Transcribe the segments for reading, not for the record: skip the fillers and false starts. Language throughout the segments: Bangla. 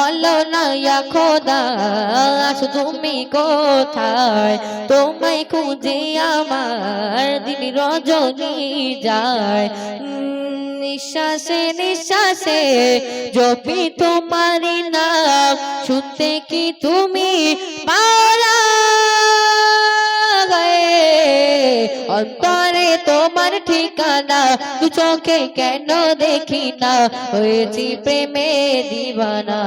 বলো না ইয়া খোদা আছো তুমি কোথায় তোমায় খুঁজে আমার দিন রজনী যায় নিঃশ্বাসে নিঃশ্বাসে জপি তোমারি নাম শুনতে কি তুমি পারা অন্তরে তোমার ঠিকানা দু চোখে কেন দেখি না হয়েছি প্রেমে দিবানা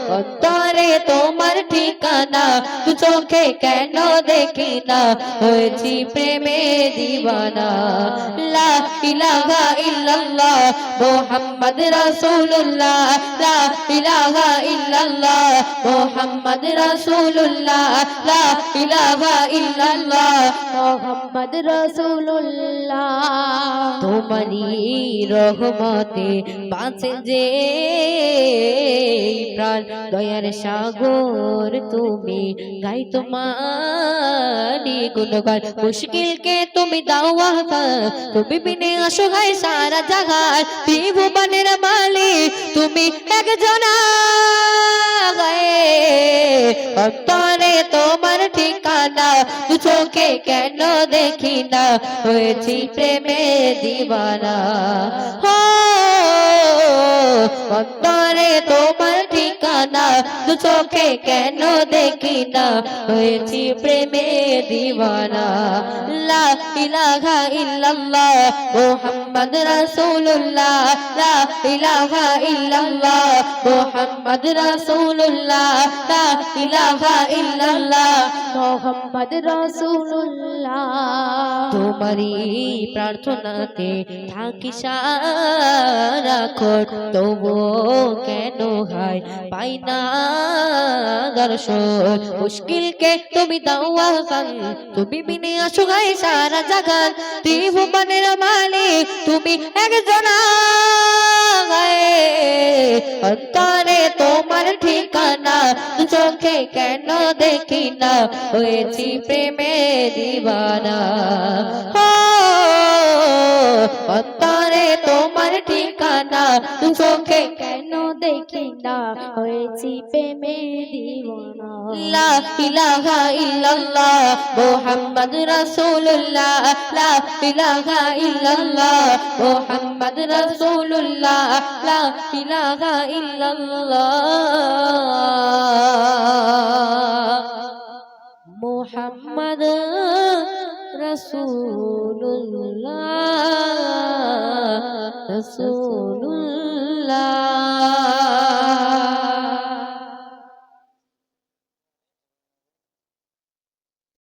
অন্তরে তোমার ঠিকানা দু চোখে কেন দেখি না হয়েছি প্রেমে দিবানা লা ইলাহা ইল্লাল্লাহ মুহাম্মদ রাসূলুল্লাহ লা ইলাহা ইল্লাল্লাহ মুহাম্মদ রাসূলুল্লাহ লা ইলাহা ইল্লাল্লাহ মুহাম্মদ রাসূলুল্লাহ তোমারি রহমতে বাঁচে যে প্রাণ দয়ার সাগর তুমি গাই তোমারি গুণগান মুশকিল কে তুমি দাও আহ্বান তুমি বিনে অসহায় সারা জাগার ত্রিভুবনের মালিক তুমি একজনা অন্তরে তোমার ঠিকানা দু চোখে কেন দেখি না হয়েছি প্রেমে দিবানা অন্তরে তোমার ঠিকানা দু চোখে কেন দেখি না হয়েছি প্রেমে দিবানা লা ইলাহা ইল্লাল্লাহ মুহাম্মদ রাসূলুল্লাহ লা ইলাহা ইল্লাল্লাহ মুহাম্মদ রাসূলুল্লাহ লা ইলাহা ইল্লাল্লাহ মুহাম্মদ রাসূলুল্লাহ তোমারি প্রার্থনাতে থাকি সারাক্ষণ তবু কেন হয় পাই না দর্শন মুশকিল কে তুমি দাও আহ্বান তুমি বিনে অসহায় সারা জাগান ত্রিভুবনের মালিক তুমি একজনা অন্তরে তোমার ঠিকানা চোখে কেন দেখি না হয়েছি প্রেমে দিবানা অন্তরে তোমার ঠিকানা চোখে কেন দেখি না হয়েছি প্রেমে দিবানা লা ইলাহা ইল্লাল্লাহ মুহাম্মদ রাসূলুল্লাহ লা ইলাহা ইল্লাল্লাহ মুহাম্মদ রাসূলুল্লাহ লা ইলাহা ইল্লাল্লাহ মুহাম্মদ রাসূলুল্লাহ রাসূলুল্লাহ